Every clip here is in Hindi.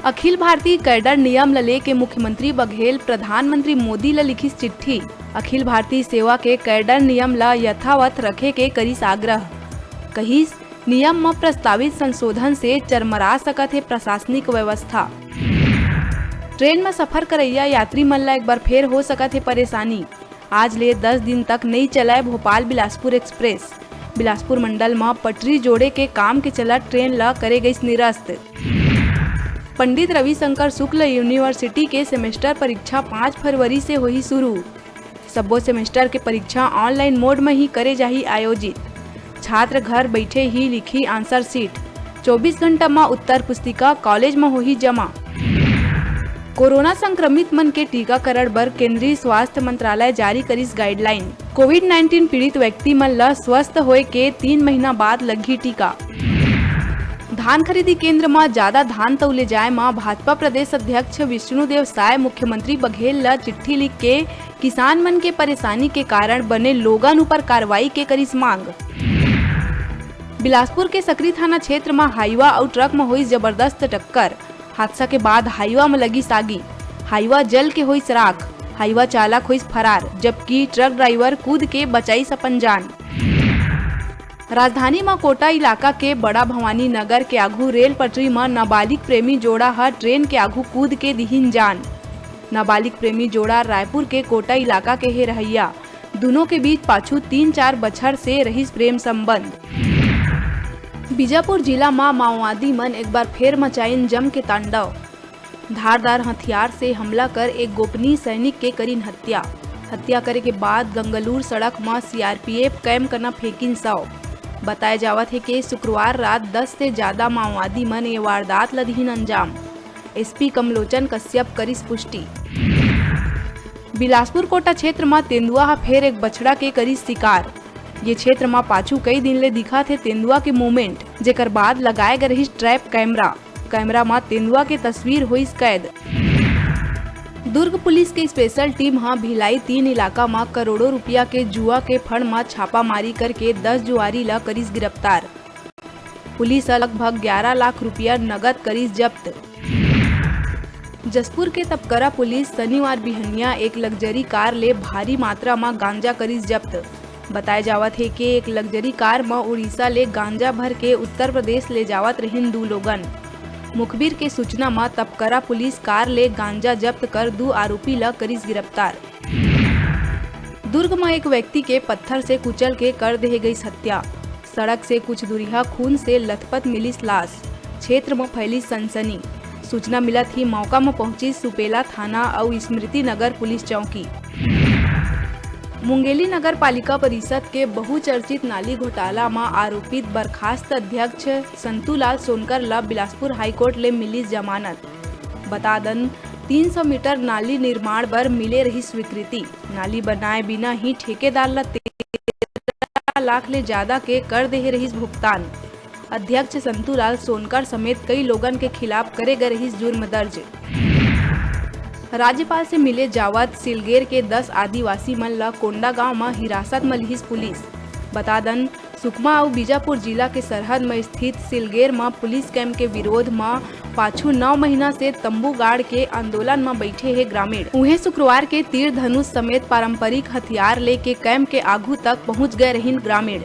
अखिल भारतीय कैडर नियम ल लेके मुख्यमंत्री बघेल प्रधानमंत्री मोदी ल लिखिस चिट्ठी। अखिल भारतीय सेवा के कैडर नियम ल यथावत रखे के करिस आग्रह। कहिस नियम में प्रस्तावित संशोधन से चरमरा सकत है प्रशासनिक व्यवस्था। ट्रेन में सफर करैया यात्री मन ला एक बार फिर हो सकत है परेशानी। आज ले 10 दिन तक नहीं चलाए भोपाल बिलासपुर एक्सप्रेस। बिलासपुर मंडल में पटरी जोड़े के काम के चलत ट्रेन ला करे गई निरस्त। पंडित रविशंकर शुक्ल यूनिवर्सिटी के सेमेस्टर परीक्षा 5 फरवरी से हुई शुरू। सबो सेमेस्टर के परीक्षा ऑनलाइन मोड में ही करे जाही आयोजित। छात्र घर बैठे ही लिखी आंसर सीट। 24 घंटा में उत्तर पुस्तिका कॉलेज में होही जमा। कोरोना संक्रमित मन के टीकाकरण बर केंद्रीय स्वास्थ्य मंत्रालय जारी करिस गाइडलाइन। कोविड-19 पीड़ित व्यक्ति मन ला स्वस्थ होए के 3 महीना बाद लगी टीका। धान खरीदी केंद्र में ज्यादा धान तौले जाए में भाजपा प्रदेश अध्यक्ष विष्णुदेव साय मुख्यमंत्री बघेल ला चिट्ठी लिख के किसान मन के परेशानी के कारण बने लोगन ऊपर कार्रवाई के करिस मांग। बिलासपुर के सकरी थाना क्षेत्र में हाईवा और ट्रक में हुई जबरदस्त टक्कर। हादसा के बाद हाईवा में लगी सागी। हाईवा जल के हुई राख। हाईवा चालक हुई फरार, जबकि ट्रक ड्राइवर कूद के बचाई अपन जान। राजधानी में कोटा इलाका के बड़ा भवानी नगर के आगू रेल पटरी में नाबालिग प्रेमी जोड़ा है ट्रेन के आगू कूद के दिहिन जान। नाबालिग प्रेमी जोड़ा रायपुर के कोटा इलाका के है रहैया। दोनों के बीच पाछू 3-4 बछर से रही प्रेम संबंध। बीजापुर जिला में माओवादी मन एक बार फिर मचाइन जम के तांडव। धारदार हथियार से हमला कर एक गोपनीय सैनिक के करीन हत्या। हत्या करे के बाद गंगलूर सड़क में सीआरपीएफ कैम्प करना फेंकिन सौ। बताया जावत है कि शुक्रवार रात 10 से ज्यादा माओवादी मन ये वारदात लदहीन अंजाम। एसपी कमलोचन कश्यप करिस पुष्टि। बिलासपुर कोटा क्षेत्र में तेंदुआ फिर एक बछड़ा के करिस शिकार। ये क्षेत्र में पाछू कई दिन ले दिखा थे तेंदुआ के मूवमेंट, जेकर बाद लगाए गए रही ट्रैप कैमरा में तेंदुआ के तस्वीर हुई कैद। दुर्ग पुलिस के स्पेशल टीम भिलाई 3 इलाका में करोड़ों रुपया के जुआ के फंड में छापामारी करके 10 जुआरी ला करिस गिरफ्तार। पुलिस लगभग 11 लाख रुपया नगद करिस जब्त। जसपुर के तपकरा पुलिस शनिवार बिहनिया एक लग्जरी कार ले भारी मात्रा में गांजा करिस जब्त। बताया जावत है कि एक लग्जरी कार में उड़ीसा ले गांजा भर के उत्तर प्रदेश ले जावत रहिन 2 लोगन। मुखबिर के सूचना में तपकरा पुलिस कार ले गांजा जब्त कर 2 आरोपी ला करिस गिरफ्तार। दुर्ग में एक व्यक्ति के पत्थर से कुचल के कर दे गई हत्या। सड़क से कुछ दूरिया खून से लथपथ मिलिस लाश। क्षेत्र में फैली सनसनी। सूचना मिला थी मौका में पहुंची सुपेला थाना और स्मृति नगर पुलिस चौकी। मुंगेली नगर पालिका परिषद के बहुचर्चित नाली घोटाला में आरोपित बर्खास्त अध्यक्ष संतूलाल सोनकर ला बिलासपुर हाईकोर्ट ले मिली जमानत। बता दन 300 मीटर नाली निर्माण पर मिले रही स्वीकृति। नाली बनाए बिना ही ठेकेदार ला 13 लाख ले ज्यादा के कर दे रही भुगतान। अध्यक्ष संतूलाल सोनकर समेत कई लोगन के खिलाफ करे गए रही जुर्म दर्ज। राज्यपाल से मिले जावत सिलगेर के 10 आदिवासी मन ला कोंडा गांव में हिरासत में लिहिस पुलिस। बता दन सुकमा और बीजापुर जिला के सरहद में स्थित सिलगेर में पुलिस कैंप के विरोध में पाछू 9 महीना से तंबू गाड़ के आंदोलन में बैठे है ग्रामीण। उन्हें शुक्रवार के तीर धनुष समेत पारंपरिक हथियार लेके कैंप के आगू तक पहुंच गए रहिन ग्रामीण।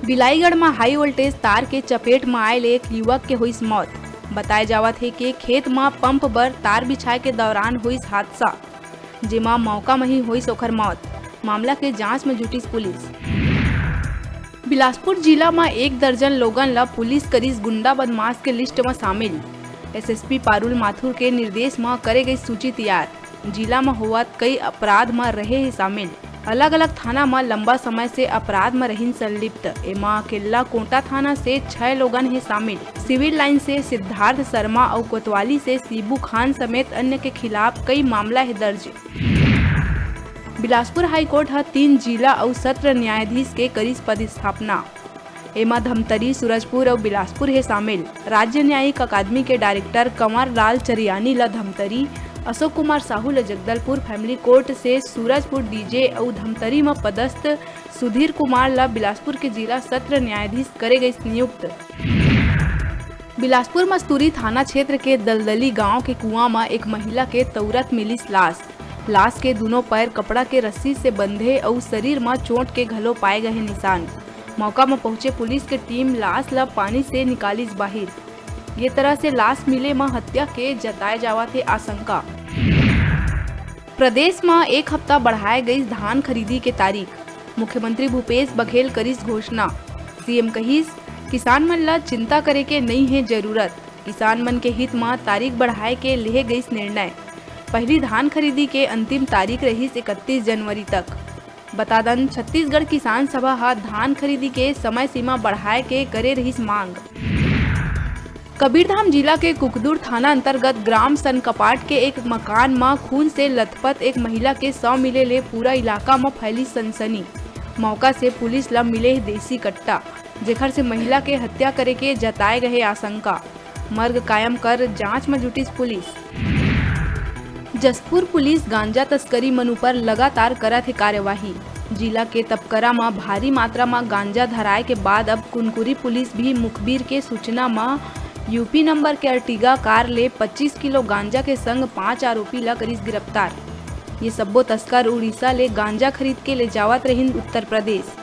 बिलाईगढ़ में हाई वोल्टेज तार के चपेट में आयल एक युवक के हुई मौत। बताया जावत है कि खेत में पंप बर तार बिछाए के दौरान हुई हादसा, जेमा मौका में ही हुई ओकर मौत। मामला के जांच में जुटी पुलिस। बिलासपुर जिला में 1 दर्जन लोगन ला पुलिस करिस गुंडा बदमाश के लिस्ट में शामिल। एसएसपी पारुल माथुर के निर्देश में करे गई सूची तैयार। जिला में हुआ कई अपराध में रहे है शामिल। अलग अलग थाना में लंबा समय से अपराध में रहिन संलिप्त। एमा केल्ला कोटा थाना से 6 लोगन है शामिल। सिविल लाइन से सिद्धार्थ शर्मा और कोतवाली से सीबू खान समेत अन्य के खिलाफ कई मामला है दर्ज। बिलासपुर हाईकोर्ट 3 जिला और सत्र न्यायाधीश के करिस पदस्थापना। एमा धमतरी, सूरजपुर और बिलासपुर है शामिल। राज्य न्यायिक अकादमी के डायरेक्टर कंवर लाल चरियानी ला धमतरी, अशोक कुमार साहू ला जगदलपुर फैमिली कोर्ट से सूरजपुर डीजे और धमतरी में पदस्थ सुधीर कुमार ला बिलासपुर के जिला सत्र न्यायाधीश करे गई नियुक्त। बिलासपुर मस्तूरी थाना क्षेत्र के दलदली गांव के कुआं में एक महिला के तुरंत मिली लाश के दोनों पैर कपड़ा के रस्सी से बंधे और शरीर में चोट के घलो पाए गए निशान। मौका में पहुंचे पुलिस के टीम लाश ला पानी से निकाली बाहर। ये तरह से लाश मिले में हत्या के जताए जावा थे आशंका। प्रदेश में एक हफ्ता बढ़ाए गई धान खरीदी के तारीख। मुख्यमंत्री भूपेश बघेल करिस घोषणा। सीएम कहिस किसान मन ला चिंता करे के नहीं है जरूरत। किसान मन के हित में तारीख बढ़ाए के लिए गई निर्णय। पहली धान खरीदी के अंतिम तारीख रही 31 जनवरी तक। बता दन छत्तीसगढ़ किसान सभा हा धान खरीदी के समय सीमा बढ़ाए के करे रही मांग। कबीरधाम जिला के कुकदुर थाना अंतर्गत ग्राम सनकपाट के एक मकान में खून से लथपथ एक महिला के शव मिले ले पूरा इलाका में फैली सनसनी। मौका से पुलिस ला मिले देसी कट्टा, जेखर से महिला के हत्या करे के जताए गए आशंका। मर्ग कायम कर जांच में जुटी पुलिस। जसपुर पुलिस गांजा तस्करी मन ऊपर लगातार करत है कार्यवाही। जिला के तपकरा में भारी मात्रा में गांजा धराए के बाद अब कुनकुरी पुलिस भी मुखबिर के सूचना में यूपी नंबर के अर्टिगा कार ले 25 किलो गांजा के संग 5 आरोपी ला करिस गिरफ्तार। ये सब्बो तस्कर उड़ीसा ले गांजा खरीद के ले जावत रहिन उत्तर प्रदेश।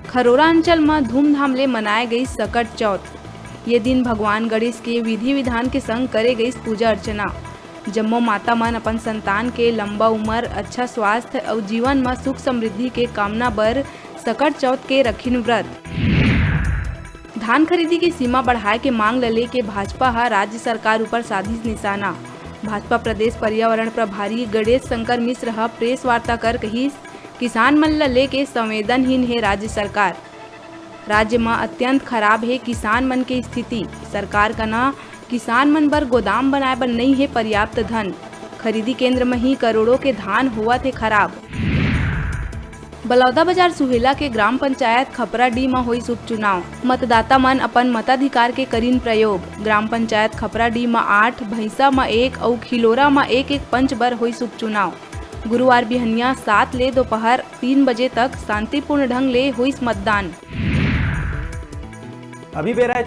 खरोरा अंचल में धूमधाम ले मनाए गई सकट चौथ। ये दिन भगवान गणेश के विधि विधान के संग करे गई पूजा अर्चना। जम्मो माता मन अपन संतान के लंबा उम्र, अच्छा स्वास्थ्य और जीवन में सुख समृद्धि के कामना बर सकट चौथ के रखिन व्रत। धान खरीदी की सीमा बढ़ाए के मांग ले के भाजपा हा राज्य सरकार ऊपर साधिस निशाना। भाजपा प्रदेश पर्यावरण प्रभारी गणेश शंकर मिश्र हा प्रेस वार्ता कर कहिस किसान मन ला लेके संवेदनहीन है राज्य सरकार। राज्य में अत्यंत खराब है किसान मन की स्थिति। सरकार का ना किसान मन बर गोदाम बनाए बर नहीं है पर्याप्त धन। खरीदी केंद्र में ही करोड़ों के धान हुआ थे खराब। बलौदा बाजार सुहेला के ग्राम पंचायत खपराडीह में हुई उपचुनाव। मतदाता मन अपन मताधिकार के करीन प्रयोग। ग्राम पंचायत खपराडीह में 8, भैंसा में 1 और खिलोरा में 1 पंच बर हुई उपचुनाव। गुरुवार बिहनिया 7 ले दोपहर 3 बजे तक शांतिपूर्ण ढंग ले हुई मतदान। अभी बेरा है